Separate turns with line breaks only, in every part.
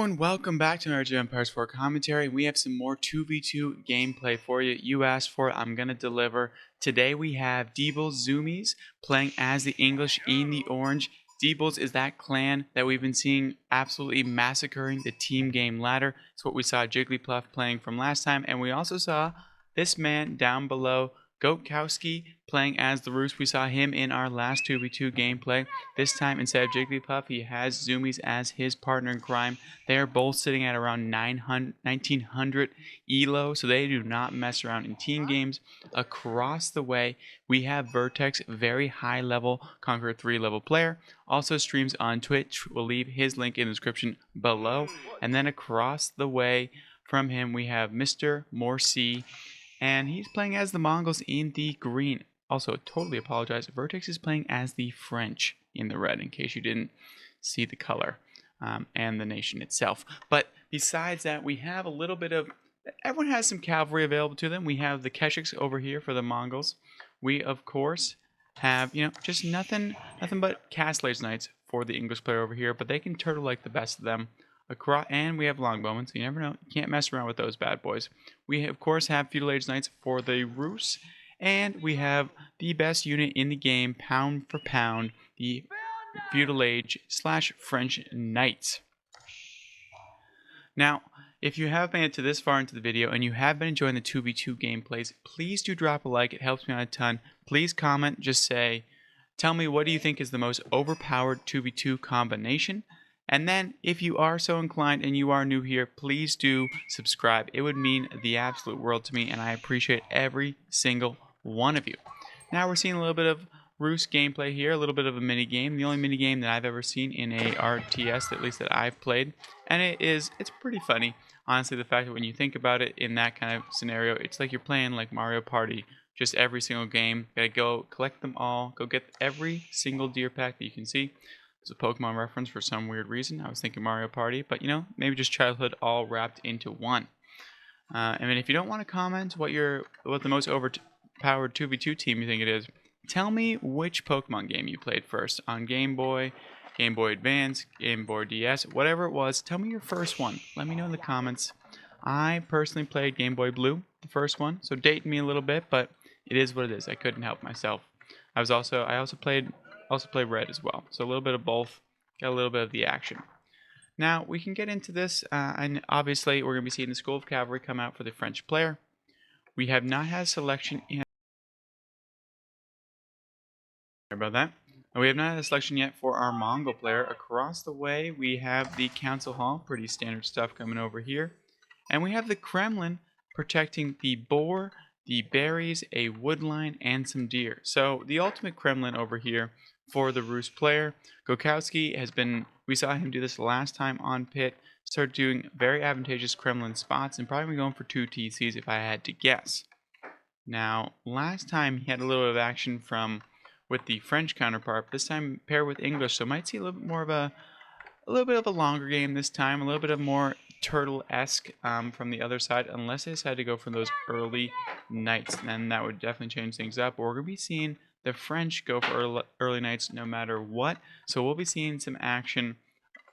everyone, welcome back to Age of Empires 4 commentary. We have some more 2v2 gameplay for you. You asked for it, I'm going to deliver. Today we have Deebles Zoomies playing as the English in the orange. Deebles is that clan that we've been seeing absolutely massacring the team game ladder. It's what we saw Jigglypuff playing from last time, and we also saw this man down below, Goatkowski, playing as the Roos. We saw him in our last 2v2 gameplay. This time, instead of Jigglypuff, he has Zoomies as his partner in crime. They are both sitting at around 1900 elo, so they do not mess around in team games. Across the way, we have Vertex, very high level Conqueror 3 level player. Also streams on Twitch. We'll leave his link in the description below. And then across the way from him, we have Mr. Morsi, and he's playing as the Mongols in the green. Also, totally apologize, Vertex is playing as the French in the red, in case you didn't see the color and the nation itself. But besides that, we have a little bit of, everyone has some cavalry available to them. We have the Keshiks over here for the Mongols. We, of course, have, just nothing but Castellage Knights for the English player over here, but they can turtle like the best of them. And we have longbowmen, so you never know. You can't mess around with those bad boys. We, of course, have Feudal Age Knights for the Roos. And we have the best unit in the game, pound for pound, the Feudal Age / French Knights. Now, if you have made it to this far into the video and you have been enjoying the 2v2 gameplays, please do drop a like. It helps me out a ton. Please comment. Just say, tell me, what do you think is the most overpowered 2v2 combination? And then, if you are so inclined and you are new here, please do subscribe. It would mean the absolute world to me, and I appreciate every single one of you. Now we're seeing a little bit of Roos gameplay here, a little bit of a mini game. The only mini game that I've ever seen in a RTS, at least that I've played, and it's pretty funny. Honestly, the fact that when you think about it in that kind of scenario, it's like you're playing like Mario Party. Just every single game, gotta go collect them all, go get every single deer pack that you can see. It's a Pokemon reference for some weird reason. I was thinking Mario Party, but maybe just childhood all wrapped into one. I mean, if you don't want to comment what the most overpowered 2v2 team you think it is, tell me which Pokemon game you played first on Game Boy, Game Boy Advance, Game Boy DS, whatever it was. Tell me your first one. Let me know in the comments. I personally played Game Boy Blue, the first one, so dating me a little bit, but it is what it is. I couldn't help myself. I also played red as well, so a little bit of both, got a little bit of the action. Now we can get into this, and obviously we're going to be seeing the School of Cavalry come out for the French player. We have not had a selection yet. Sorry about that. And we have not had a selection yet for our Mongol player. Across the way we have the Council Hall, pretty standard stuff coming over here, and we have the Kremlin protecting the boar, the berries, a woodline, and some deer. So the ultimate Kremlin over here for the Roos player. Goatkowski has been, we saw him do this last time on Pit, started doing very advantageous Kremlin spots and probably going for 2 TCs if I had to guess. Now, last time he had a little bit of action with the French counterpart, this time paired with English, so might see a little bit more of a little bit of a longer game this time, a little bit of more turtle-esque from the other side, unless they decide to go for those early knights. Then that would definitely change things up. But we're going to be seeing the French go for early knights no matter what. So we'll be seeing some action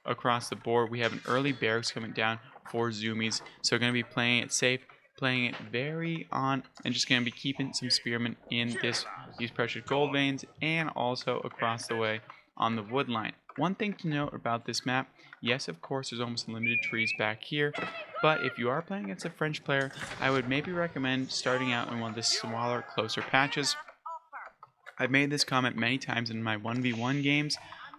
across the board. We have an early barracks coming down for Zoomies. So we're going to be playing it safe, playing it very on, and just going to be keeping some spearmen in these precious gold veins, and also across the way on the wood line. One thing to note about this map, yes, of course, there's almost unlimited trees back here, but if you are playing against a French player, I would maybe recommend starting out in one of the smaller, closer patches. I've made this comment many times in my 1v1 games,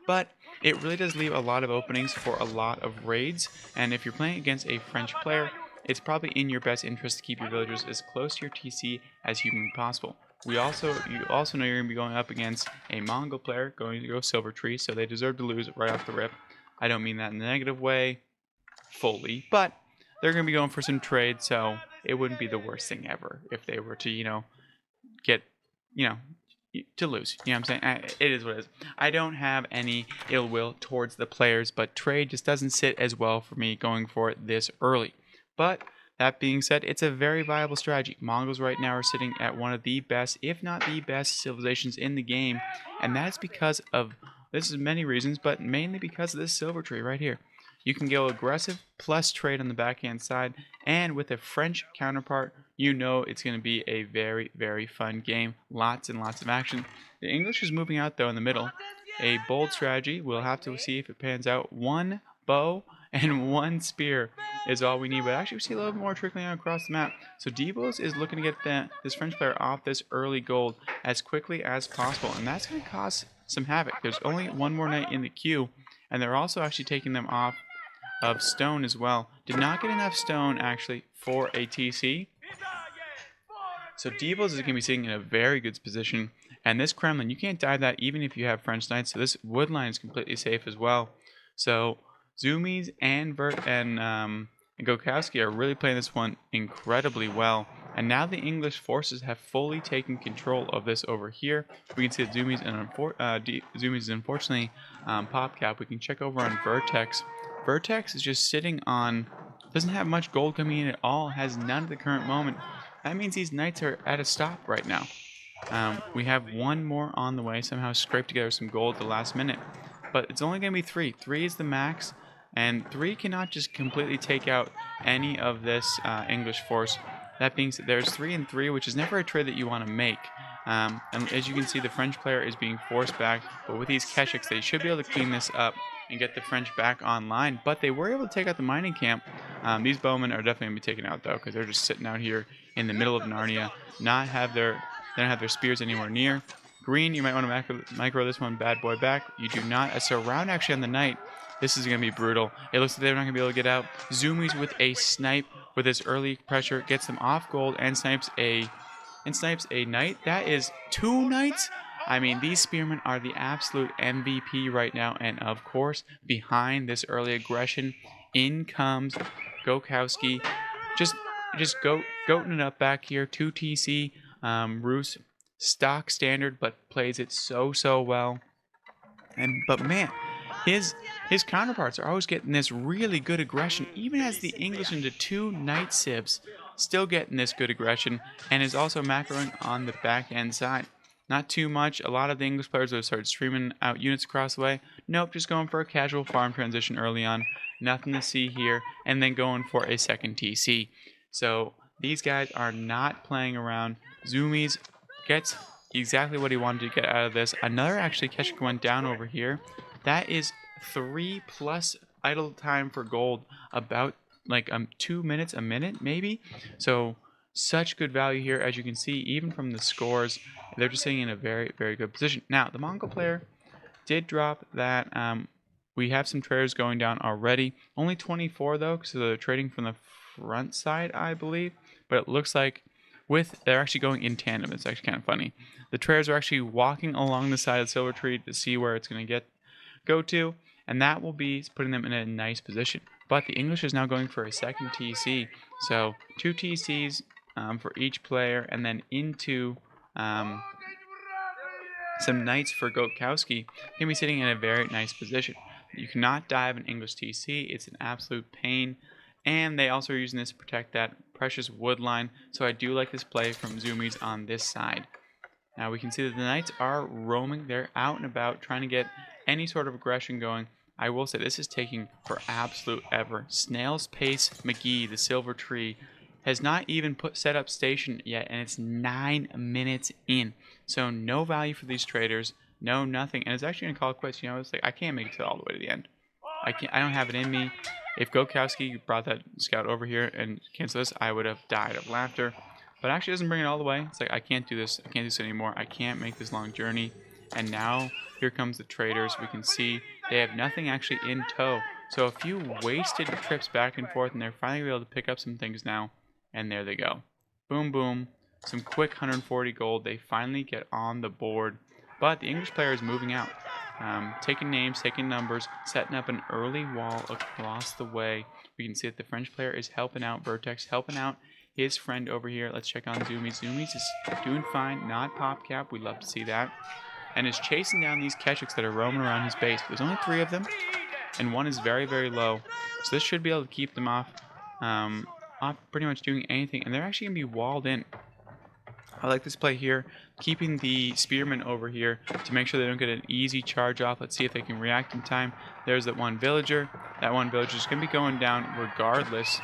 but it really does leave a lot of openings for a lot of raids, and if you're playing against a French player, it's probably in your best interest to keep your villagers as close to your TC as humanly possible. You also know you're going to be going up against a Mongol player going to go Silver Tree, so they deserve to lose right off the rip. I don't mean that in a negative way fully, but they're going to be going for some trade, so it wouldn't be the worst thing ever if they were to, get, to lose. You know what I'm saying? It is what it is. I don't have any ill will towards the players, but trade just doesn't sit as well for me going for it this early. But that being said, it's a very viable strategy. Mongols right now are sitting at one of the best, if not the best, civilizations in the game, and that's because of, this is many reasons, but mainly because of this silver tree right here. You can go aggressive plus trade on the backhand side, and with a French counterpart, you know it's going to be a very, very fun game. Lots and lots of action. The English is moving out though in the middle. A bold strategy. We'll have to see if it pans out. One bow and one spear is all we need. But actually, we see a little bit more trickling out across the map. So Debos is looking to get this French player off this early gold as quickly as possible. And that's going to cause some havoc. There's only one more knight in the queue. And they're also actually taking them off of stone as well. Did not get enough stone, actually, for a TC. So Debos is going to be sitting in a very good position. And this Kremlin, you can't dive that even if you have French knights. So this wood line is completely safe as well. So Zoomies and Gokowski are really playing this one incredibly well. And now the English forces have fully taken control of this over here. We can see that Zoomies is unfortunately PopCap. We can check over on Vertex. Vertex is just sitting on, doesn't have much gold coming in at all, has none at the current moment. That means these knights are at a stop right now. We have one more on the way, somehow scraped together some gold at the last minute. But it's only going to be 3. 3 is the max, and 3 cannot just completely take out any of this English force. That being said, there's 3 and 3, which is never a trade that you want to make. And as you can see, the French player is being forced back, but with these Keshiks, they should be able to clean this up and get the French back online. But they were able to take out the mining camp. These bowmen are definitely going to be taken out, though, because they're just sitting out here in the middle of Narnia, they don't have their spears anywhere near. Green, you might want to micro this one bad boy back. You do not. So around actually on the knight, this is going to be brutal. It looks like they're not going to be able to get out. Zoomies with a snipe with this early pressure gets them off gold and snipes a knight. That is 2 knights. I mean, these spearmen are the absolute MVP right now. And of course, behind this early aggression, in comes Gokowski. Just goating it up back here. 2 TC. Roos, stock standard, but plays it so well. But man, his counterparts are always getting this really good aggression, even as the English into 2 knight sieves, still getting this good aggression, and is also macroing on the back end side. Not too much. A lot of the English players have started streaming out units across the way. Nope, just going for a casual farm transition early on. Nothing to see here, and then going for a second TC. So these guys are not playing around. Zoomies gets exactly what he wanted to get out of this. Another actually Keshik went down over here. That is 3 plus idle time for gold. About like 2 minutes, a minute maybe. So such good value here, as you can see, even from the scores. They're just sitting in a very, very good position. Now, the Mongol player did drop that. We have some traders going down already. Only 24 though, so they're trading from the front side, I believe. But it looks like they're actually going in tandem. It's actually kind of funny. The traders are actually walking along the side of the silver tree to see where it's going to go to, and that will be putting them in a nice position. But the English is now going for a second TC, so 2 TCs for each player, and then into some knights for Gokowski. Can be sitting in a very nice position. You cannot dive an English TC. It's an absolute pain. And they also are using this to protect that precious wood line. So I do like this play from Zoomies on this side. Now we can see that the knights are roaming. They're out and about trying to get any sort of aggression going. I will say this is taking for absolute ever. Snail's Pace McGee, the silver tree, has not even set up station yet, and it's 9 minutes in. So no value for these traders. No, nothing. And it's actually going to call it quits. You know, it's like I can't make it all the way to the end. I don't have it in me. If Gokowski brought that scout over here and canceled this, I would have died of laughter. But actually doesn't bring it all the way. It's like, I can't do this. I can't do this anymore. I can't make this long journey. And now, here comes the traders. We can see they have nothing actually in tow. So a few wasted trips back and forth, and they're finally able to pick up some things now. And there they go. Boom, boom. Some quick 140 gold. They finally get on the board. But the English player is moving out. Taking names, taking numbers, setting up an early wall across the way. We can see that the French player is helping out Vertex, helping out his friend over here. Let's check on Zoomies. Zoomies is doing fine, not PopCap. We'd love to see that. And is chasing down these Keshiks that are roaming around his base. There's only 3 of them, and one is very, very low. So this should be able to keep them off pretty much doing anything. And they're actually going to be walled in. I like this play here, keeping the spearmen over here to make sure they don't get an easy charge off. Let's see if they can react in time. There's that one villager. That one villager is going to be going down regardless.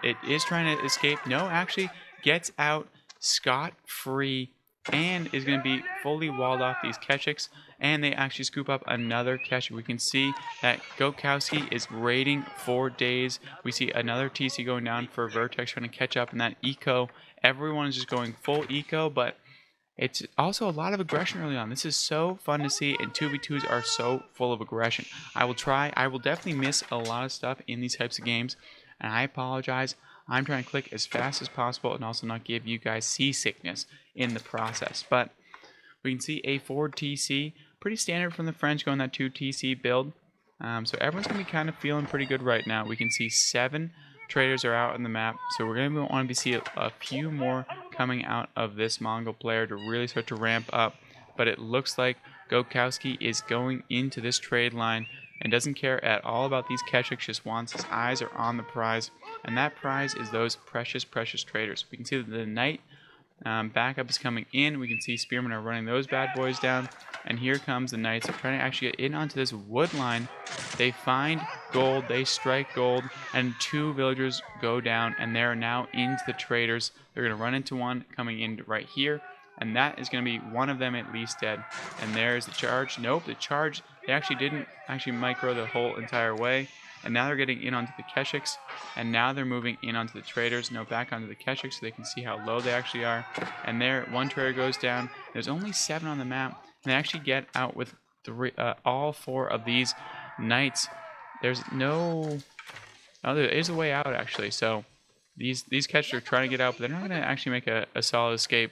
It is trying to escape. No, actually gets out scot-free and is going to be fully walled off these Keshiks. And they actually scoop up another Keshik. We can see that Gokowski is raiding for days. We see another TC going down for Vertex trying to catch up in that eco. Everyone is just going full eco, but it's also a lot of aggression early on. This is so fun to see, and 2v2s are so full of aggression. I will definitely miss a lot of stuff in these types of games, and I apologize. I'm trying to click as fast as possible and also not give you guys seasickness in the process. But we can see a 4 TC, pretty standard from the French going that 2 TC build. So everyone's going to be kind of feeling pretty good right now. We can see 7 traders are out on the map, so we're going to want to see a few more coming out of this Mongol player to really start to ramp up. But it looks like Gokowski is going into this trade line and doesn't care at all about these Keshiks, just wants his eyes are on the prize, and that prize is those precious traders. We can see that the knight backup is coming in. We can see spearmen are running those bad boys down, and here comes the knights. They're trying to actually get in onto this wood line. They find gold, they strike gold, and 2 villagers go down, and they're now into the traders. They're going to run into one coming in right here, and that is going to be one of them at least dead. And there's the charge. Nope, the charge, they actually didn't micro the whole entire way. And now they're getting in onto the Keshiks, and now they're moving in onto the traders. No, back onto the Keshiks so they can see how low they actually are. And there, one trader goes down. There's only 7 on the map, and they actually get out with all 4 of these knights. There's no... Oh, there is a way out, actually. So these Keshiks are trying to get out, but they're not going to actually make a solid escape.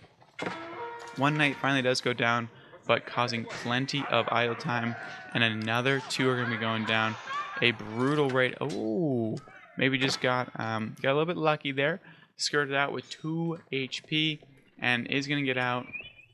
One knight finally does go down, but causing plenty of idle time, and another 2 are going to be going down. A brutal raid. Oh, maybe just got a little bit lucky there. Skirted out with 2 HP and is going to get out.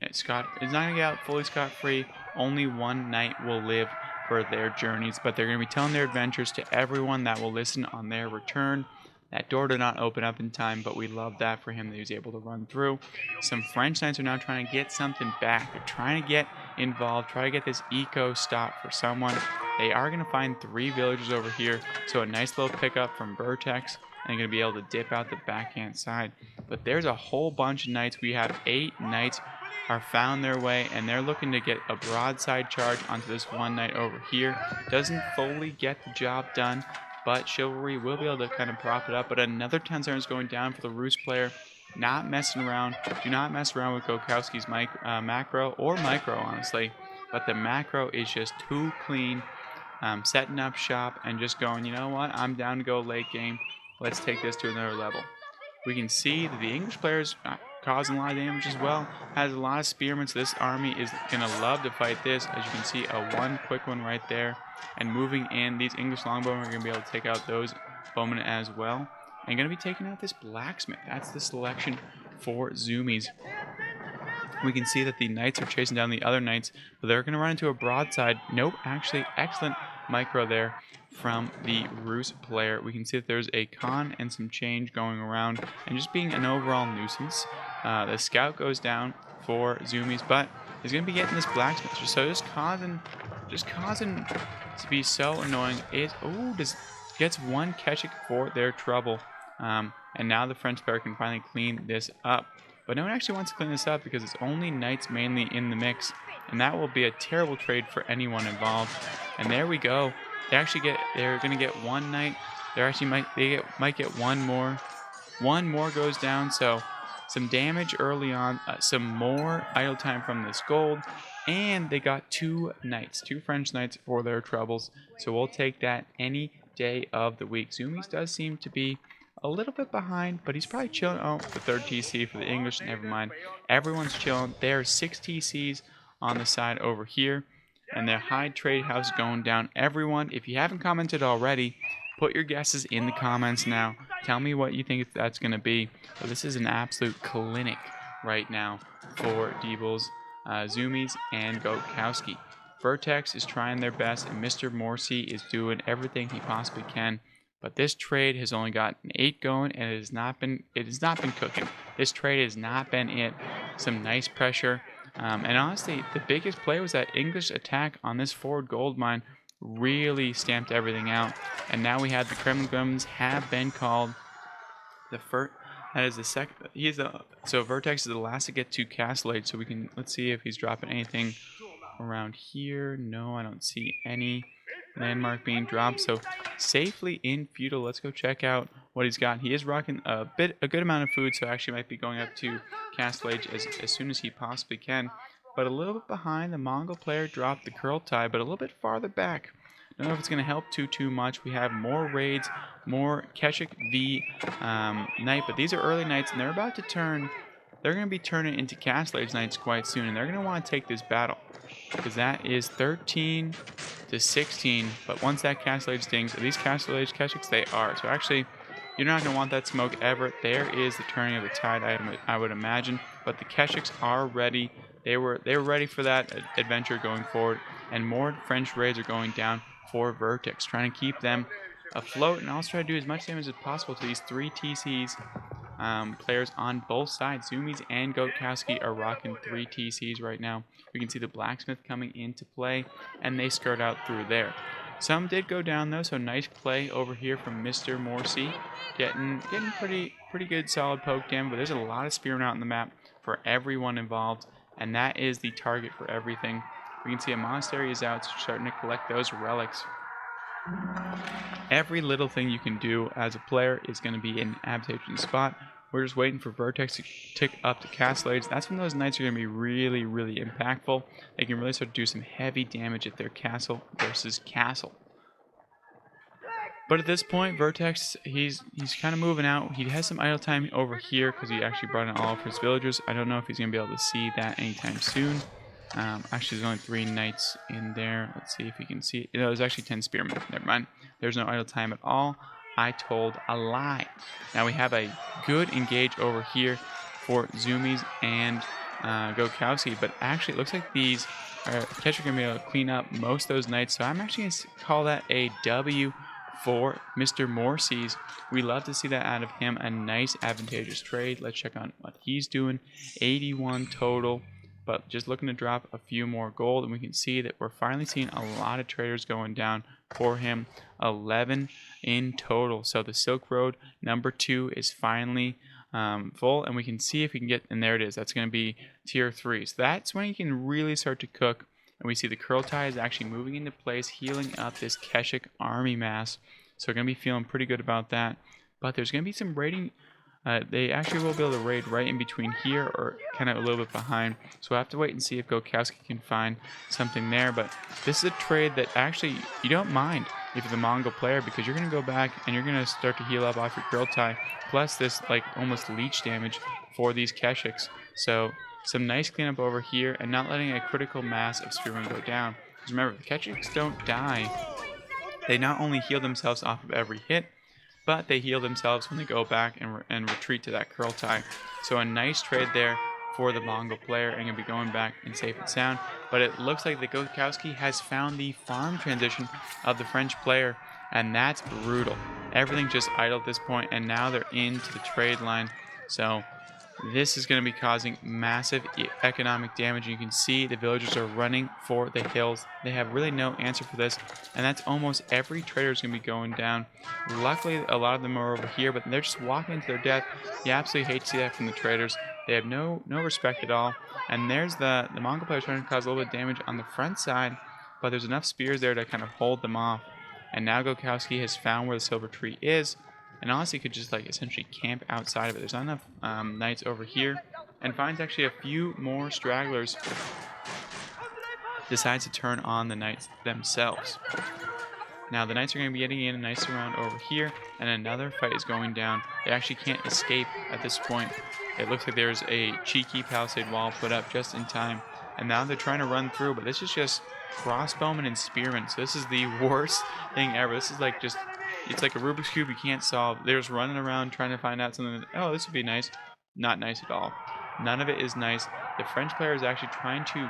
Is not going to get out fully scot-free. Only 1 knight will live for their journeys, but they're going to be telling their adventures to everyone that will listen on their return. That door did not open up in time, but we love that for him that he was able to run through. Some French knights are now trying to get something back. They're trying to get involved, try to get this eco stop for someone. They are going to find 3 villagers over here, so a nice little pickup from Vertex, and they're going to be able to dip out the backhand side. But there's a whole bunch of knights. We have 8 knights are found their way, and they're looking to get a broadside charge onto this one knight over here. Doesn't fully get the job done, but Chivalry will be able to kind of prop it up. But another 10 is going down for the Roost player. Not messing around. Do not mess around with Gokowski's macro or micro, honestly. But the macro is just too clean. Setting up shop and just going, you know what, I'm down to go late game. Let's take this to another level. We can see that the English players causing a lot of damage as well. Has a lot of spearmen, so this army is going to love to fight this. As you can see, a quick one right there. And moving in, these English longbowmen are going to be able to take out those bowmen as well. And going to be taking out this blacksmith. That's the selection for Zoomies. We can see that the knights are chasing down the other knights, but they're going to run into a broadside. Nope, actually, excellent micro there from the Roost player. We can see that there's a con and some change going around, and just being an overall nuisance. The scout goes down for Zoomies, but he's going to be getting this blacksmith. So just causing to be so annoying. Gets 1 Keshik for their trouble, and now the French player can finally clean this up. But no one actually wants to clean this up because it's only knights mainly in the mix, and that will be a terrible trade for anyone involved. And there we go. They're going to get 1 knight. They might get 1 more. 1 more goes down, so some damage early on, some more idle time from this gold, and they got 2 knights, 2 French knights for their troubles. So we'll take that any day of the week. Zoomies does seem to be a little bit behind, but he's probably chilling. Oh, the 3rd TC for the English. Never mind. Everyone's chilling. There are 6 TCs on the side over here, and their high trade house going down. Everyone, if you haven't commented already, put your guesses in the comments now. Tell me what you think that's going to be. But this is an absolute clinic right now for Diebels, Zoomies, and Gokowski. Vertex is trying their best, and Mr. Morsi is doing everything he possibly can. But this trade has only got an 8 going, and it has not been cooking. This trade has not been it. some nice pressure. And honestly, the biggest play was that English attack on this forward gold mine really stamped everything out. And now we have the Kremlin Gremlins have been called. The first, that is the second. He's the so Vertex is the last to get to Castle Age. So we can let's see if he's dropping anything around here. No, I don't see any landmark being dropped. So safely in feudal. Let's go check out what he's got. He is rocking a good amount of food, so actually might be going up to Castle Age as soon as he possibly can. But a little bit behind, the Mongol player dropped the curl tie, but a little bit farther back. Don't know if it's going to help too much. We have more raids, more Keshik v Knight, but these are early Knights, and they're about to turn. They're going to be turning into Castle Age Knights quite soon, and they're going to want to take this battle because that is 13 to 16. But once that Castle Age stings, are these Castle Age Keshiks? They are. So actually, you're not going to want that smoke ever. There is the turning of the tide, I would imagine. But the Keshiks are ready. They were ready for that adventure going forward, and more French raids are going down for Vertex, trying to keep them afloat and also try to do as much damage as possible to these three TCs. Players on both sides, Zoomies and Goatkowski, are rocking 3 TCs right now. We can see the Blacksmith coming into play, and they skirt out through there. Some did go down though, so nice play over here from Mr. Morsi, getting pretty good solid poke damage. But there's a lot of spearmen out in the map for everyone involved, and that is the target for everything. We can see a monastery is out, starting to collect those relics. Every little thing you can do as a player is going to be an advantageous spot. We're just waiting for Vertex to tick up to Castle Age. That's when those knights are going to be really impactful. They can really start to do some heavy damage if they're castle versus castle. But at this point, Vertex, he's kind of moving out. He has some idle time over here because he actually brought in all of his villagers. I don't know if he's going to be able to see that anytime soon. Actually, there's only 3 knights in there. Let's see if we can see. No, there's actually 10 spearmen. Never mind. There's no idle time at all. I told a lie. Now we have a good engage over here for Zoomies and Goatkowski, but actually it looks like these Catcher are going to be able to clean up most of those knights. So I'm actually going to call that a W for Mr. Morsi's. We love to see that out of him. A nice advantageous trade. Let's check on what he's doing. 81 total. But just looking to drop a few more gold, and we can see that we're finally seeing a lot of traders going down for him. 11 in total. So the Silk Road number 2 is finally full, and we can see if we can get, and there it is. That's going to be tier 3. So that's when you can really start to cook. And we see the curl tie is actually moving into place, healing up this Keshik army mass. So we're going to be feeling pretty good about that. But there's going to be some raiding. They actually will be able to raid right in between here or kind of a little bit behind. So we'll have to wait and see if Goatkowski can find something there. But this is a trade that actually you don't mind if you're the Mongol player, because you're going to go back and you're going to start to heal up off your curl tie. Plus this like almost leech damage for these Keshiks. So some nice cleanup over here and not letting a critical mass of spearmen go down. Because remember, the Keshiks don't die. They not only heal themselves off of every hit, but they heal themselves when they go back and retreat to that curl tie. So a nice trade there for the Mongol player, and going to be going back in safe and sound. But it looks like the Goatkowski has found the farm transition of the French player, and that's brutal. Everything just idle at this point, and now they're into the trade line. So this is going to be causing massive economic damage. You can see the villagers are running for the hills. They have really no answer for this, and that's almost every trader is going to be going down. Luckily, a lot of them are over here, but they're just walking into their death. You absolutely hate to see that from the traders. They have no respect at all. And there's the Mongol player trying to cause a little bit of damage on the front side, but there's enough spears there to kind of hold them off. And now Goatkowski has found where the silver tree is, and honestly could just like essentially camp outside of it. There's not enough knights over here, and finds actually a few more stragglers. Decides to turn on the knights themselves. Now the knights are going to be getting in a nice round over here, and another fight is going down. They actually can't escape at this point. It looks like there's a cheeky palisade wall put up just in time, and now they're trying to run through, but this is just crossbowmen and spearmen. So this is the worst thing ever. This is like just, it's like a Rubik's Cube you can't solve. They're just running around trying to find out something that, oh, this would be nice. Not nice at all. None of it is nice. The French player is actually trying to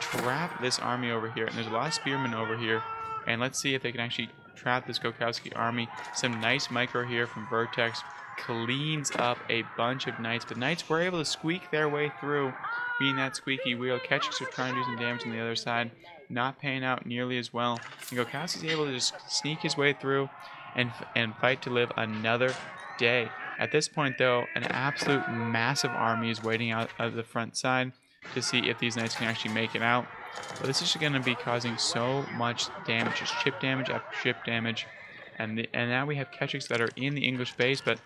trap this army over here, and there's a lot of spearmen over here. And let's see if they can actually trap this Gokowski army. Some nice micro here from Vertex. Cleans up a bunch of knights, but knights were able to squeak their way through, being that squeaky wheel. Ketchiks are trying to do some damage on the other side, not paying out nearly as well. And Gokowski's able to just sneak his way through and fight to live another day. At this point, though, an absolute massive army is waiting out of the front side to see if these knights can actually make it out. But this is going to be causing so much damage, just chip damage after chip damage. And now we have Ketchiks that are in the English base, but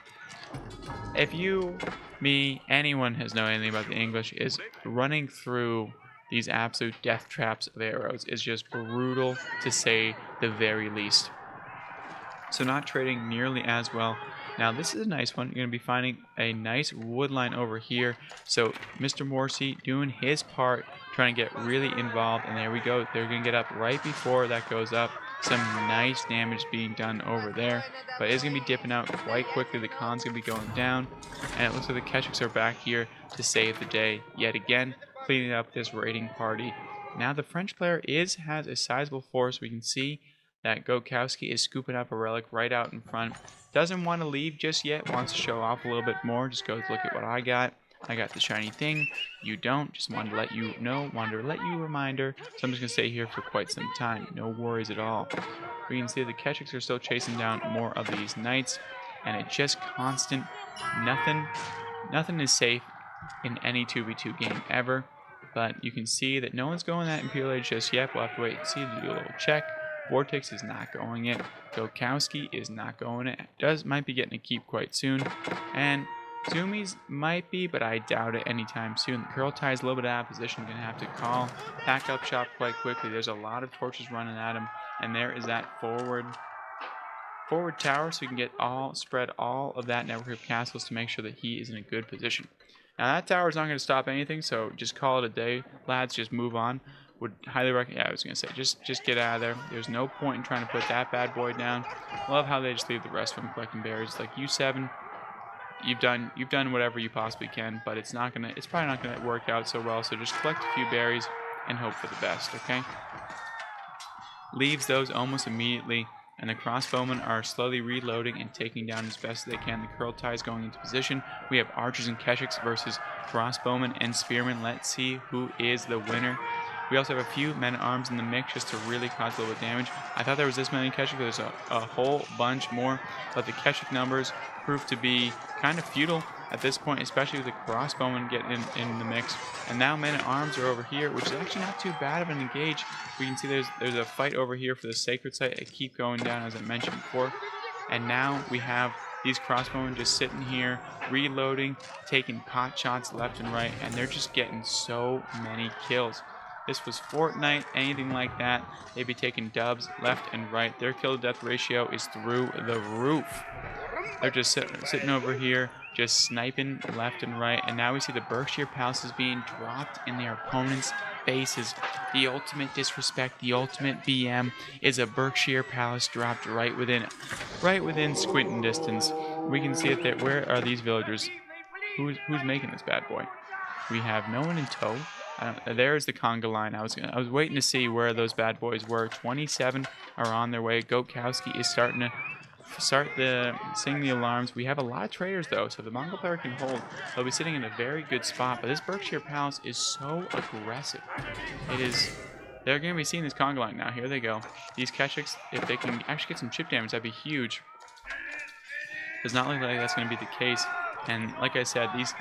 if you, me, anyone has known anything about the English, is running through these absolute death traps of arrows is just brutal to say the very least. So not trading nearly as well. Now this is a nice one. You're going to be finding a nice wood line over here. So Mr. Morsi doing his part, trying to get really involved. And there we go. They're going to get up right before that goes up. Some nice damage being done over there. But it's going to be dipping out quite quickly. The Khan's going to be going down. And it looks like the Ketchiks are back here to save the day yet again, cleaning up this raiding party. Now the French player has a sizable force. We can see that Gokowski is scooping up a relic right out in front. Doesn't want to leave just yet. Wants to show off a little bit more. Just goes, look at what I got. I got the shiny thing. You don't. Just wanted to let you know. Wanted to let you reminder. So I'm just going to stay here for quite some time. No worries at all. We can see the Ketchiks are still chasing down more of these knights. And it's just constant. Nothing is safe in any 2v2 game ever. But you can see that no one's going that Imperial Age just yet. We'll have to wait and see to do a little check. Vortex is not going it. Gokowski is not going it. Might be getting a keep quite soon. And Zoomies might be, but I doubt it anytime soon. The Curl Tie is a little bit out of position. Going to have to call. Pack up shop quite quickly. There's a lot of torches running at him. And there is that forward tower, so we can spread all of that network of castles to make sure that he is in a good position. Now that tower is not going to stop anything, so just call it a day, lads. Just move on. Would highly recommend. Yeah, I was gonna say just get out of there. There's no point in trying to put that bad boy down. Love how they just leave the rest of them collecting berries. Like U7, you've done whatever you possibly can, but it's probably not gonna work out so well. So just collect a few berries and hope for the best. Okay. Leaves those almost immediately, and the crossbowmen are slowly reloading and taking down as best as they can. The Curl Tie is going into position. We have archers and Ketchiks versus crossbowmen and spearmen. Let's see who is the winner. We also have a few men-at-arms in the mix just to really cause a little bit of damage. I thought there was this many Ketchik, but there's a whole bunch more. But the Ketchik numbers prove to be kind of futile at this point, especially with the crossbowmen getting in the mix. And now men-at-arms are over here, which is actually not too bad of an engage. We can see there's a fight over here for the sacred site. I keep going down, as I mentioned before. And now we have these crossbowmen just sitting here, reloading, taking pot shots left and right, and they're just getting so many kills. This was Fortnite, anything like that, they'd be taking dubs left and right. Their kill-to-death ratio is through the roof. They're just sitting over here, just sniping left and right. And now we see the Berkshire Palaces being dropped in their opponent's faces. The ultimate disrespect, the ultimate BM is a Berkshire Palace dropped right within squinting distance. We can see it there. Where are these villagers? Who's making this bad boy? We have no one in tow. There's the conga line. I was waiting to see where those bad boys were. 27 are on their way. Gokowski is starting to sing the alarms. We have a lot of traders though, so if the Mongol player can hold, they'll be sitting in a very good spot. But this Berkshire Palace is so aggressive. It is. They're going to be seeing this conga line now. Here they go. These Ketchiks, if they can actually get some chip damage, that'd be huge. Does not look like that's going to be the case. And like I said, these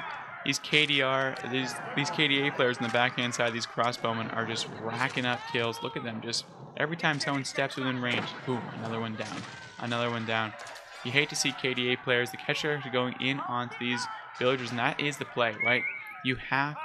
KDR, these KDA players in the backhand side, these crossbowmen are just racking up kills. Look at them, just every time someone steps within range, boom, another one down, another one down. You hate to see KDA players, the Ketchiks are going in onto these villagers, and that is the play, right? You have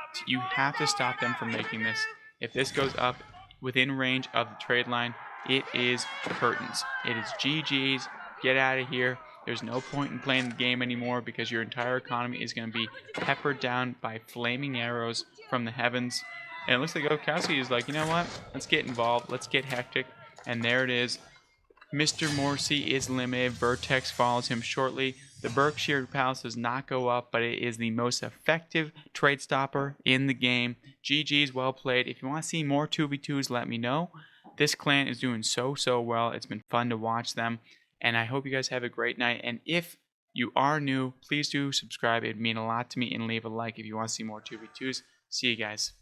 to stop them from making this. If this goes up within range of the trade line, it is curtains. It is GG's. Get out of here. There's no point in playing the game anymore because your entire economy is going to be peppered down by flaming arrows from the heavens. And it looks like Gokowski is like, you know what? Let's get involved. Let's get hectic. And there it is. Mr. Morsi is limited. Vertex follows him shortly. The Berkshire Palace does not go up, but it is the most effective trade stopper in the game. GG's, well played. If you want to see more 2v2s, let me know. This clan is doing so well. It's been fun to watch them, and I hope you guys have a great night. And if you are new, please do subscribe. It'd mean a lot to me, and leave a like if you want to see more 2v2s. See you guys.